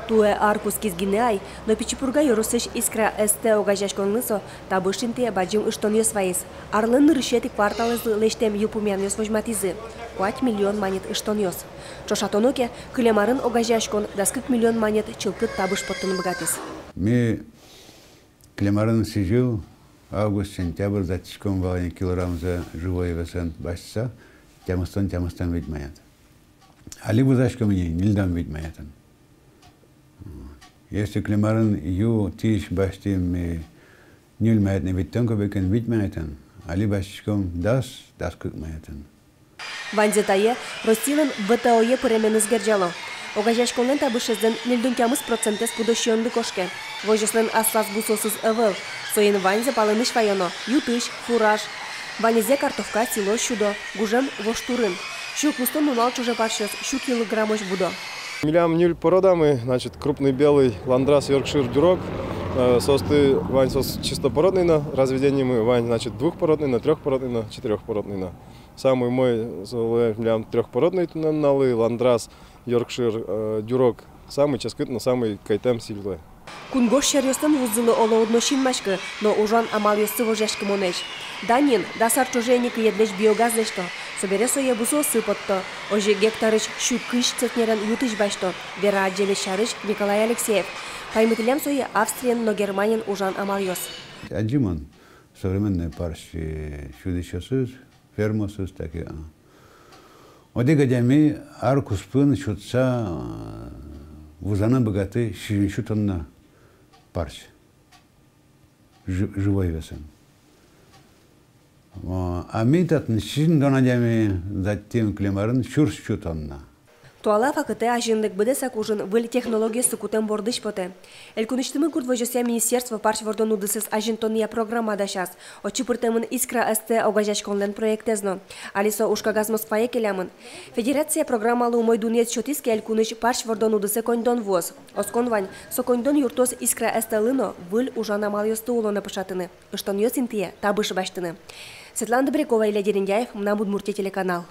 Туэ аркус кизгинеай, но пичипурга юрусыш искра эсте огажашконнысо, табышинте баджим ыштон ёсвайыз. Арлын рышети кварталызы лештем юпумян ёс вожматизы. 5 миллион манет ыштон ёс. Чошатоноке кылемарын огажашкон даскык миллион манет чылкыт табыш поттын богатыз. Мы клемарын сижу август-сентябрь затишком валане килограмм за живой весан башса, тямастан ведь маят. Али бузашко мне нильдам ведь маятан. Если клемарын ю тиш баштим нил маят не ведь тонко бекен ведь маятан. Али башком дас кык маятан. Ванзетае Ростилын ВТОе пыременыз герджало. Огажашконлен табышыздын нильдунтямыз процентес пудощионды кошке. Вожеслен аслас бусосыз ывыл. Соин ванзе палыныш вайоно, ютыш, фураж. Ванезе картовка сило щудо, гужем воштурын. Щу кустон унал чуже парщес, щу килограммош будо. Милям нюль породами, значит, крупный белый ландрас Йоркшир дюрок. Состы вань сос чистопородный на разведение мы вань, значит, двухпородный на трехпородный на четырехпородный на. Самый мой милям трехпородный тунналы ландрас Йоркшир дюрок. Самый часкыт, но самый кайтем сильный. Кунгош шерьёстан вузылы олоудно шинмашкы, но ужан амал ёсты вожешкы монеш. Данин, дасар чужейник едлеш биогаз лешто. Собересо ебусо сыпотто. Ожи гектарыш щукыш цетнерен ютыш башто. Вера Джелешарыш Николай Алексеев. Паймытылям сое Австриен, но Германин ужан амал ёс. Аджиман, современные парши, чудищосыз, фермосыз таки. Одегадями аркуспын чутса вузана богаты щутонна парш. Живой весен. А мы тут ничего донадями затем клемарын чурс чутонна. Туала факыты ажындык быдесак ужын выль технологиясы кутен бордыш поте. Элькуныштымы курт вожося министерство парш вордон удысыз ажынтония программа дашас. Очипыртымын искра эсте огажашконлен проектезно. Алисо ушкагаз Москвае келямын. Федерация программалы умой дунец чотиске элькуныш парш вордон удысы коньдон воз. Оскон вань, со коньдон юртос искра эсте лыно выль ужан амал ёсты улоны пышатыны. Ыштон ёсинтие табыш баштыны. Светлана Добрякова, Илья Деренгяев, Мна Удмуртия телеканал.